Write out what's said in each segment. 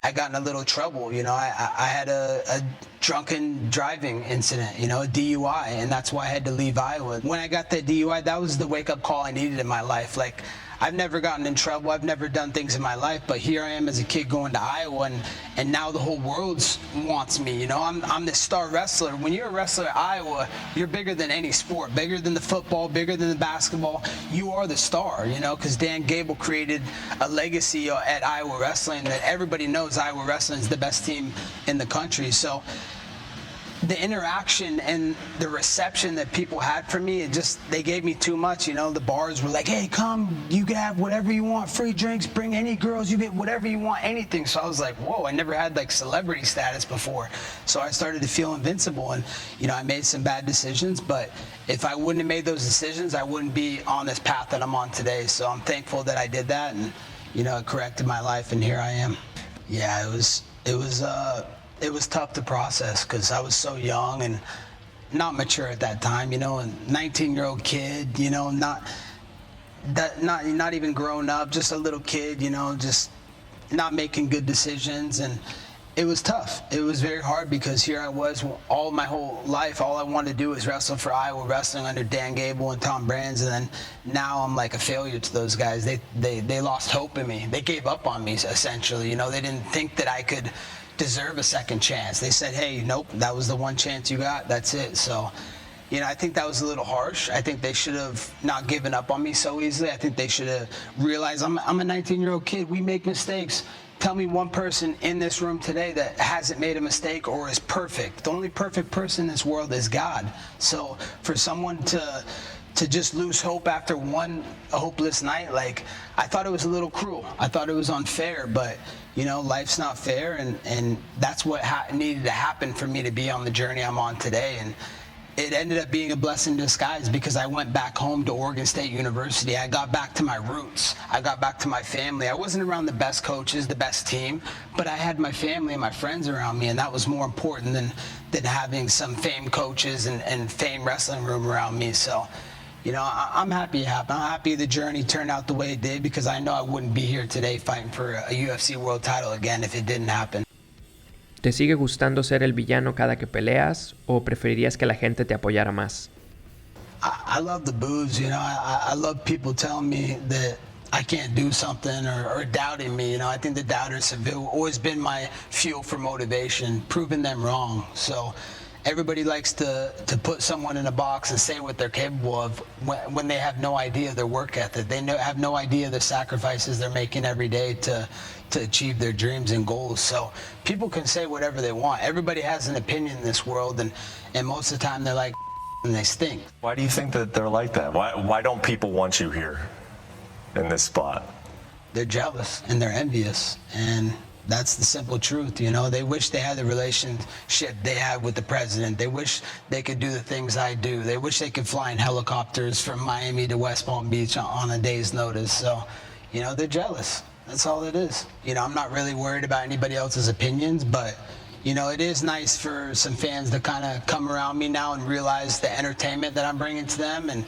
I got in a little trouble. I had a drunken driving incident, a DUI, and that's why I had to leave Iowa. When I got that DUI, that was the wake-up call I needed in my life. Like, I've never gotten in trouble. I've never done things in my life, but here I am as a kid going to Iowa, and now the whole world wants me. I'm this star wrestler. When you're a wrestler at Iowa, you're bigger than any sport, bigger than the football, bigger than the basketball. You are the star, because Dan Gable created a legacy at Iowa Wrestling that everybody knows Iowa Wrestling is the best team in the country. So the interaction and the reception that people had for me, they gave me too much. The bars were like, hey, come, you can have whatever you want, free drinks, bring any girls, you get whatever you want, anything. So I was like, whoa, I never had like celebrity status before. So I started to feel invincible, and I made some bad decisions, but if I wouldn't have made those decisions, I wouldn't be on this path that I'm on today. So I'm thankful that I did that, and it corrected my life, and here I am. Yeah, it was tough to process because I was so young and not mature at that time, a 19-year-old kid, not even grown up, just a little kid, just not making good decisions. And it was tough. It was very hard because here I was all my whole life, all I wanted to do was wrestle for Iowa Wrestling under Dan Gable and Tom Brands, and then now I'm like a failure to those guys. They lost hope in me. They gave up on me, essentially. They didn't think that I could deserve a second chance. They said, hey, nope, that was the one chance you got, that's it. So, I think that was a little harsh. I think they should have not given up on me so easily. I think they should have realized I'm a 19-year-old kid. We make mistakes. Tell me one person in this room today that hasn't made a mistake or is perfect. The only perfect person in this world is God. So for someone to just lose hope after one hopeless night, like, I thought it was a little cruel. I thought it was unfair, but life's not fair, and that's what needed to happen for me to be on the journey I'm on today. And it ended up being a blessing in disguise because I went back home to Oregon State University. I got back to my roots. I got back to my family. I wasn't around the best coaches, the best team, but I had my family and my friends around me, and that was more important than having some famed coaches and famed wrestling room around me. So, I'm happy it happened. I'm happy the journey turned out the way it did because I know I wouldn't be here today fighting for a UFC world title again if it didn't happen. ¿Te sigue gustando ser el villano cada que peleas o preferirías que la gente te apoyara más? I love the boos, I love people telling me that I can't do something or doubting me. I think the doubters have always been my fuel for motivation, proving them wrong. So everybody likes to put someone in a box and say what they're capable of when they have no idea their work ethic. They have no idea the sacrifices they're making every day to achieve their dreams and goals. So people can say whatever they want. Everybody has an opinion in this world, and most of the time they're like, and they stink. Why do you think that they're like that? Why don't people want you here in this spot? They're jealous and they're envious, and that's the simple truth. They wish they had the relationship they have with the president. They wish they could do the things I do. They wish they could fly in helicopters from Miami to West Palm Beach on a day's notice. So, they're jealous. That's all it is. I'm not really worried about anybody else's opinions, but it is nice for some fans to kind of come around me now and realize the entertainment that I'm bringing to them. And,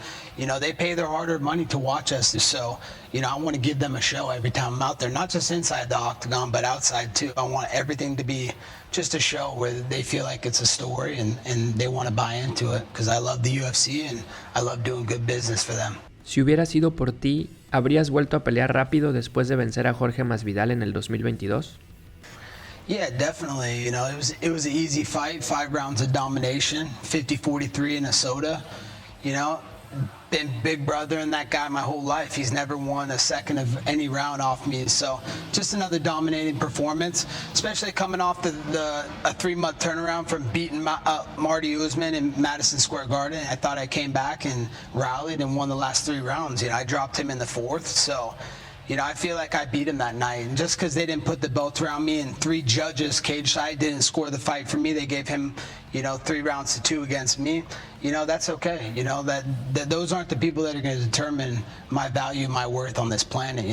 they pay their hard-earned money to watch us. So, I want to give them a show every time I'm out there, not just inside the octagon, but outside too. I want everything to be just a show where they feel like it's a story and they want to buy into it because I love the UFC and I love doing good business for them. Si hubiera sido por ti, ¿habrías vuelto a pelear rápido después de vencer a Jorge Masvidal en el 2022? Yeah, definitely. It was an easy fight, 5 rounds of domination, 50-43 in a soda. Been big brother in that guy my whole life. He's never won a second of any round off me. So just another dominating performance, especially coming off a 3-month turnaround from beating Marty Usman in Madison Square Garden. I thought I came back and rallied and won the last 3 rounds. I dropped him in the 4th. So, I feel like I beat him that night. And just because they didn't put the belt around me and 3 judges cage side didn't score the fight for me, they gave him, 3 rounds to 2 against me. That's okay. That those aren't the people that are going to determine my value, my worth on this planet.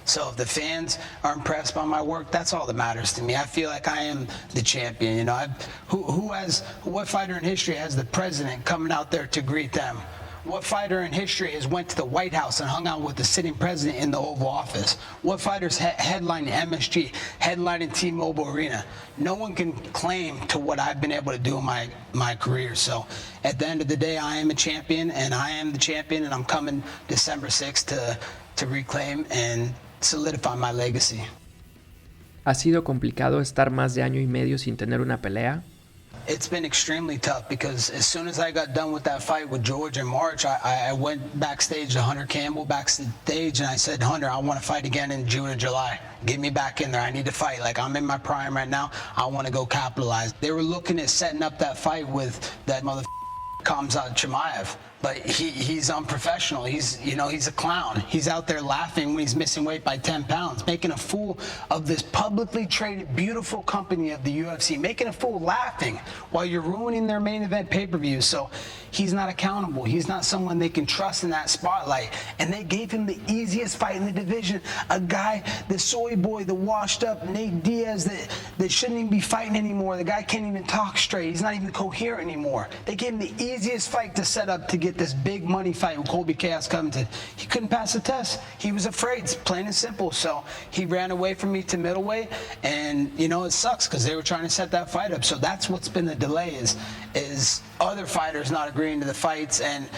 So if the fans are impressed by my work, that's all that matters to me. I feel like I am the champion. What fighter in history has the president coming out there to greet them What fighter in history has went to the White House and hung out with the sitting president in the Oval Office? What fighters headlining MSG, headlining T-Mobile Arena? No one can claim to what I've been able to do in my career. So at the end of the day, I am a champion, and I am the champion, and I'm coming December 6th to reclaim and solidify my legacy. ¿Ha sido complicado estar más de año y medio sin tener una pelea? It's been extremely tough because as soon as I got done with that fight with George in March, I went backstage to Hunter Campbell backstage, and I said, Hunter, I want to fight again in June or July. Get me back in there. I need to fight. Like, I'm in my prime right now. I want to go capitalize. They were looking at setting up that fight with that Khamzat Chimaev. But he's unprofessional. He's a clown. He's out there laughing when he's missing weight by 10 pounds, making a fool of this publicly traded, beautiful company of the UFC, making a fool laughing while you're ruining their main event pay-per-view. So he's not accountable. He's not someone they can trust in that spotlight. And they gave him the easiest fight in the division. A guy, the soy boy, the washed up Nate Diaz that shouldn't even be fighting anymore. The guy can't even talk straight. He's not even coherent anymore. They gave him the easiest fight to set up to get this big money fight with Colby Covington. He couldn't pass the test. He was afraid, plain and simple. So he ran away from me to middleweight, and it sucks because they were trying to set that fight up. So that's what's been the delay is other fighters not agreeing to the fights and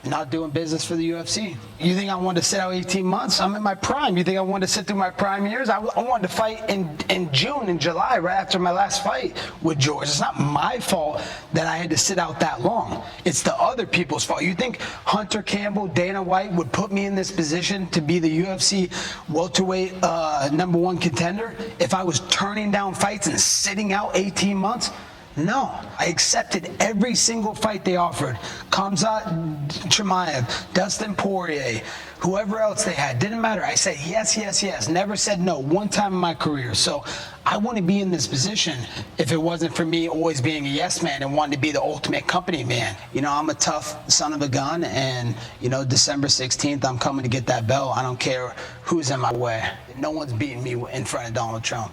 not doing business for the UFC. You think I wanted to sit out 18 months? I'm in my prime. You think I wanted to sit through my prime years? I wanted to fight in June and July, right after my last fight with George. It's not my fault that I had to sit out that long. It's the other people's fault. You think Hunter Campbell, Dana White would put me in this position to be the UFC welterweight #1 contender if I was turning down fights and sitting out 18 months? No, I accepted every single fight they offered. Khamzat Chimaev, Dustin Poirier, whoever else they had, didn't matter. I said yes, yes, yes. Never said no one time in my career. So I wouldn't be in this position if it wasn't for me always being a yes man and wanting to be the ultimate company man. I'm a tough son of a gun, and December 16th, I'm coming to get that belt. I don't care who's in my way. No one's beating me in front of Donald Trump.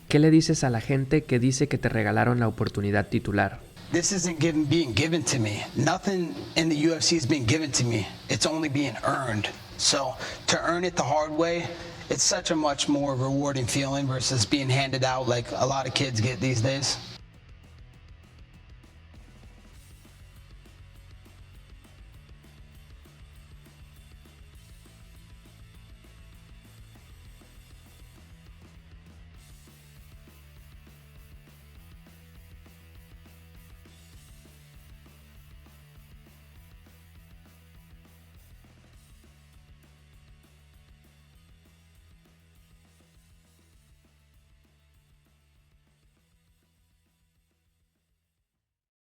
¿Qué le dices a la gente que dice que te regalaron la oportunidad titular? This isn't being given to me. Nothing in the UFC is being given to me. It's only being earned. So to earn it the hard way, it's such a much more rewarding feeling versus being handed out like a lot of kids get these days.